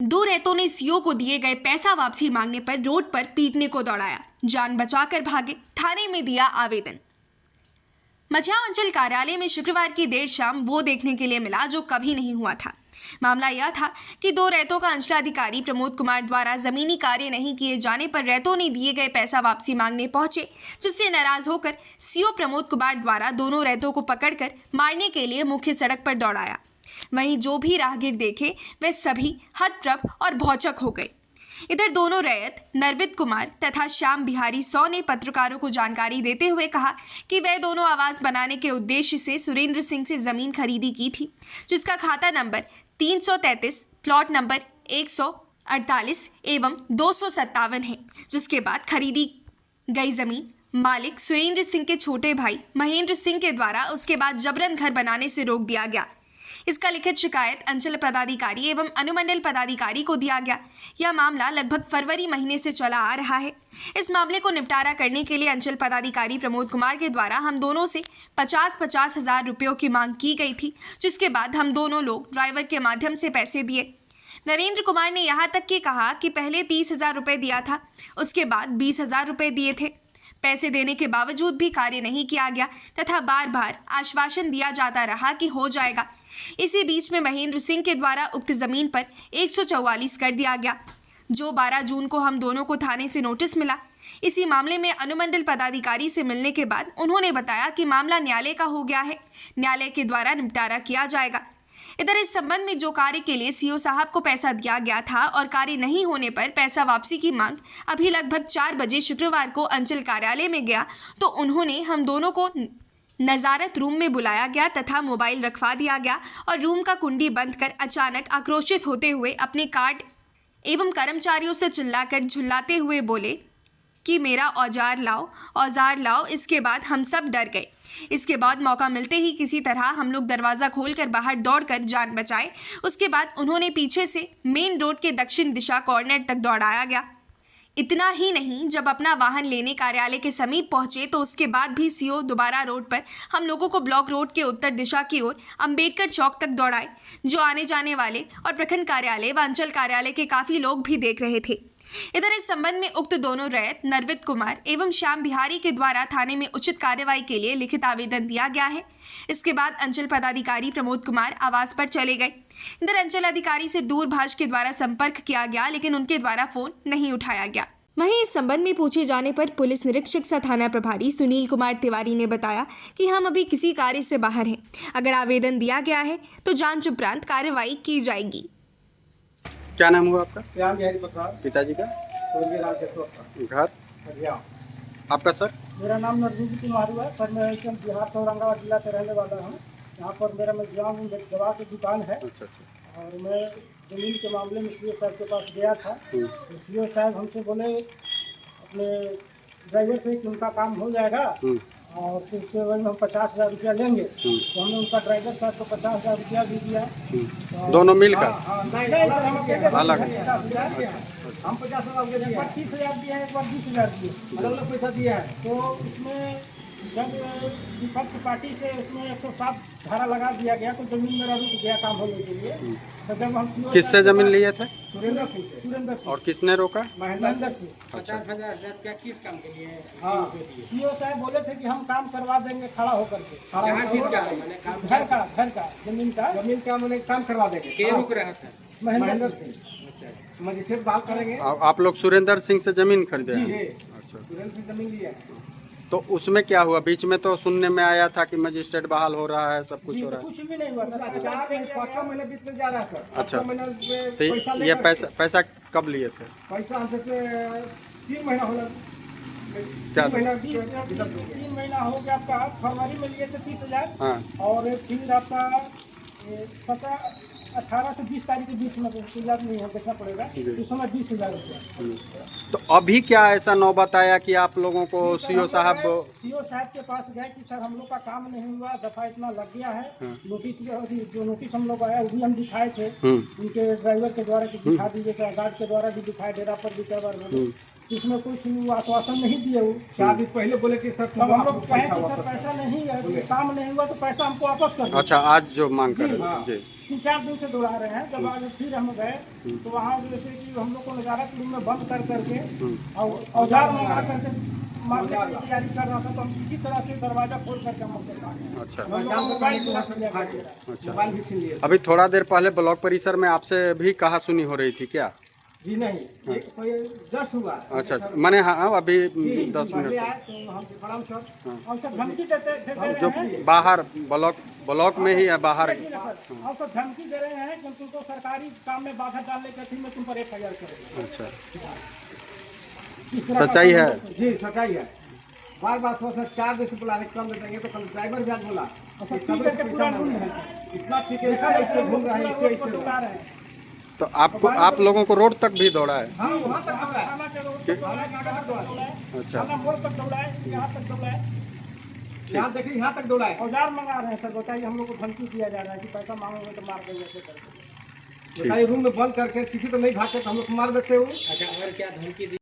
दो रैतों ने सीओ को दिए गए पैसा वापसी मांगने पर रोड पर पीटने को दौड़ाया, जान बचाकर भागे, थाने में दिया आवेदन। मझियां अंचल कार्यालय में शुक्रवार की देर शाम वो देखने के लिए मिला जो कभी नहीं हुआ था। मामला यह था कि दो रैतों का अंचलाधिकारी प्रमोद कुमार द्वारा जमीनी कार्य नहीं किए जाने पर रैतों ने दिए गए पैसा वापसी मांगने पहुंचे, जिससे नाराज होकर सीओ प्रमोद कुमार द्वारा दोनों रैतों को पकड़कर मारने के लिए मुख्य सड़क पर दौड़ाया। वहीं जो भी राहगीर देखे वे सभी हतप्रभ और भौचक हो गए। इधर दोनों रैयत नरवित कुमार तथा श्याम बिहारी सौ ने पत्रकारों को जानकारी देते हुए कहा कि वे दोनों आवास बनाने के उद्देश्य से सुरेंद्र सिंह से जमीन खरीदी की थी, जिसका खाता नंबर 333, प्लॉट नंबर 148 एवं 257 है। जिसके बाद खरीदी गई जमीन मालिक सुरेंद्र सिंह के छोटे भाई महेंद्र सिंह के द्वारा उसके बाद जबरन घर बनाने से रोक दिया गया। इसका लिखित शिकायत अंचल पदाधिकारी एवं अनुमंडल पदाधिकारी को दिया गया। यह मामला लगभग फरवरी महीने से चला आ रहा है। इस मामले को निपटारा करने के लिए अंचल पदाधिकारी प्रमोद कुमार के द्वारा हम दोनों से 50-50 हज़ार रुपयों की मांग की गई थी, जिसके बाद हम दोनों लोग ड्राइवर के माध्यम से पैसे दिए। नरेंद्र कुमार ने यहाँ तक कि कहा कि पहले 30,000 रुपये दिया था, उसके बाद 20,000 रुपये दिए थे। पैसे देने के बावजूद भी कार्य नहीं किया गया तथा बार बार आश्वासन दिया जाता रहा कि हो जाएगा। इसी बीच में महेंद्र सिंह के द्वारा उक्त जमीन पर 144 कर दिया गया, जो 12 जून को हम दोनों को थाने से नोटिस मिला। इसी मामले में अनुमंडल पदाधिकारी से मिलने के बाद उन्होंने बताया कि मामला न्यायालय का हो गया है, न्यायालय के द्वारा निपटारा किया जाएगा। इधर इस संबंध में जो कार्य के लिए सीओ साहब को पैसा दिया गया था और कार्य नहीं होने पर पैसा वापसी की मांग अभी लगभग 4 बजे शुक्रवार को अंचल कार्यालय में गया तो उन्होंने हम दोनों को नजारत रूम में बुलाया गया तथा मोबाइल रखवा दिया गया और रूम का कुंडी बंद कर अचानक आक्रोशित होते हुए अपने कार्ड एवं कर्मचारियों से चिल्लाकर झुल्लाते हुए बोले कि मेरा औजार लाओ। इसके बाद हम सब डर गए। इसके बाद मौका मिलते ही किसी तरह हम लोग दरवाज़ा खोलकर बाहर दौड़कर जान बचाए। उसके बाद उन्होंने पीछे से मेन रोड के दक्षिण दिशा कॉर्नर तक दौड़ाया गया। इतना ही नहीं, जब अपना वाहन लेने कार्यालय के समीप पहुंचे तो उसके बाद भी सीओ दोबारा रोड पर हम लोगों को ब्लॉक रोड के उत्तर दिशा की ओर अंबेडकर चौक तक दौड़ाए, जो आने जाने वाले और प्रखंड कार्यालय व अंचल कार्यालय के काफ़ी लोग भी देख रहे थे। इधर इस संबंध में उक्त दोनों रैयत नरवित कुमार एवं श्याम बिहारी के द्वारा थाने में उचित कार्रवाई के लिए लिखित आवेदन दिया गया है। इसके बाद अंचल पदाधिकारी प्रमोद कुमार आवास पर चले गए। इधर अंचल अधिकारी से दूरभाष के द्वारा संपर्क किया गया, लेकिन उनके द्वारा फोन नहीं उठाया गया। वहीं इस संबंध में पूछे जाने पर पुलिस निरीक्षक सह थाना प्रभारी सुनील कुमार तिवारी ने बताया कि हम अभी किसी कार्य से बाहर हैं। अगर आवेदन दिया गया है तो जांच उपरांत कार्रवाई की जाएगी। क्या नाम हुआ आपका? श्याम बिहारी प्रसाद। पिताजी का? स्वर्गीय राज जसवंत। घर? हरियाणा। आपका सर? मेरा नाम नरवित कुमार हुआ सर। मैं बिहार से औरंगाबाद जिला से रहने वाला हूँ। यहाँ पर मेरा दवा की दुकान है। अच्छा। और मैं जमीन के मामले में सीओ साहब के पास गया था। तो सीओ साहब हमसे बोले अपने ड्राइवर से कि उनका काम हो जाएगा और फिर उसके बाद हम 50,000 रुपया लेंगे। तो हमने उनका ड्राइवर साहब को 50,000 रुपया भी दिया। दोनों मिलकर? अलग हम 50,000 एक बार 30,000 दिया है, एक बार 20,000 दिए, अलग पैसा दिया है। तो उसमें जब विपक्ष पार्टी से उसमें 107 धारा लगा दिया गया तो जमीन मेरा रुक गया काम होने के लिए। तो जब हम किससे जमीन लिए थे? सुरेंद्र सिंह। और किसने रोका? महेंद्र सिंह। 50,000 क्या किस काम के लिए? हाँ, सीओ साहब बोले थे कि हम काम करवा देंगे खड़ा होकर के। घर का जमीन का मैंने काम करवा देंगे। के रुक रहा था? महेंद्र सिंह। मजिस्ट्रेट बात करेंगे। आप लोग सुरेंद्र सिंह से जमीन खरीदे? अच्छा। सुरेंद्र सिंह जमीन लिया। तो उसमें क्या हुआ? बीच में तो सुनने में आया था कि मजिस्ट्रेट बहाल हो रहा है, सब कुछ हो रहा है। कुछ भी नहीं हुआ। 4 महीने बीत में जा रहा है सर। अच्छा। तो ये पैसा कब लिए थे? पैसा हमसे 3 महीना हो गया। क्या? 3 महीना हो गया आपका। फरवरी में लिए थे 30,000। हाँ। और फिर आपका 18 से 20 तारीख के बीच में इंतजार नहीं है, देखना पड़ेगा। उस समय 20,000 रुपया। तो अभी क्या ऐसा नौबत आया कि आप लोगों को सीओ साहब के पास गए कि सर हम लोग का काम नहीं हुआ, दफा इतना लग गया है। नोटिस जो नोटिस हम लोग आया वो भी हम दिखाए थे उनके ड्राइवर के द्वारा कि दिखा दीजिए, गार्ड के द्वारा भी दिखाए, डेरा पर भी कई बार बोले। इसमें कुछ वो आश्वासन नहीं दिए वो। 4 दिन पहले बोले कि सर तब हम लोग कहें कि सर पैसा नहीं है, तो काम नहीं हुआ तो पैसा हमको वापस कर दो। अच्छा, आज जो मांग कर रहे हैं जी। 3-4 दिन से दौड़ा रहे हैं। जब आज फिर हम गए तो वहाँ जैसे कि हम लोग को नजारत रूम में बंद कर करके और औजार मंगा करके मारने की तैयारी कर रहा था, तो हम किसी तरह से दरवाजा खोल करके हम लोग भागे। अच्छा हम लोग को मोबाइल भी रख लिया गया। अच्छा। मोबाइल भी छीन लिए। अभी थोड़ा देर पहले ब्लॉक परिसर में आपसे भी कहा सुनी हो रही थी क्या? जी नहीं, एक कोई जस्ट हुआ। अच्छा, मैंने हाँ अभी 10 पहले मिनट आए तो हम प्रणाम सर। और सब धमकी देते दे जो रहे हैं। बाहर ब्लॉक में ही है बाहर। और सब धमकी दे रहे हैं कि तुमको सरकारी काम में बाधा डालने के थी, मैं तुम पर FIR करेंगे। अच्छा, इस तरह का सच्चाई है? जी सच्चाई है। बार बार सोचना 4 दिन से बुला रहे, कम दे देंगे तो कल ड्राइवर भी आज बोला सब कि पी कब करके से पूरा पैसा घूम नहीं रहे है। हैं। इतना पी के ऐसे घूम रहा है, ऐसे ऐसे दौड़ा रहे हैं। तो आप लोगों को रोड तक भी दौड़ा है? हाँ वहाँ तक दौड़ा है। थाना के रोड तक दौड़ा है, यहाँ तक दौड़ा है, अच्छा। थाना मोड़ तक दौड़ा है, यहाँ तक दौड़ा है। यहाँ देखिए यहाँ तक दौड़ा है। औजार मंगा रहे हैं सर, बताइए। हम लोग को धमकी दिया जा रहा है कि पैसा मांगोगे तो मार देंगे, ऐसे करके। बताइए रूम में बंद करके किसी को नहीं भागते तो हम लोग मार देते हो। अच्छा, और क्या धमकी दी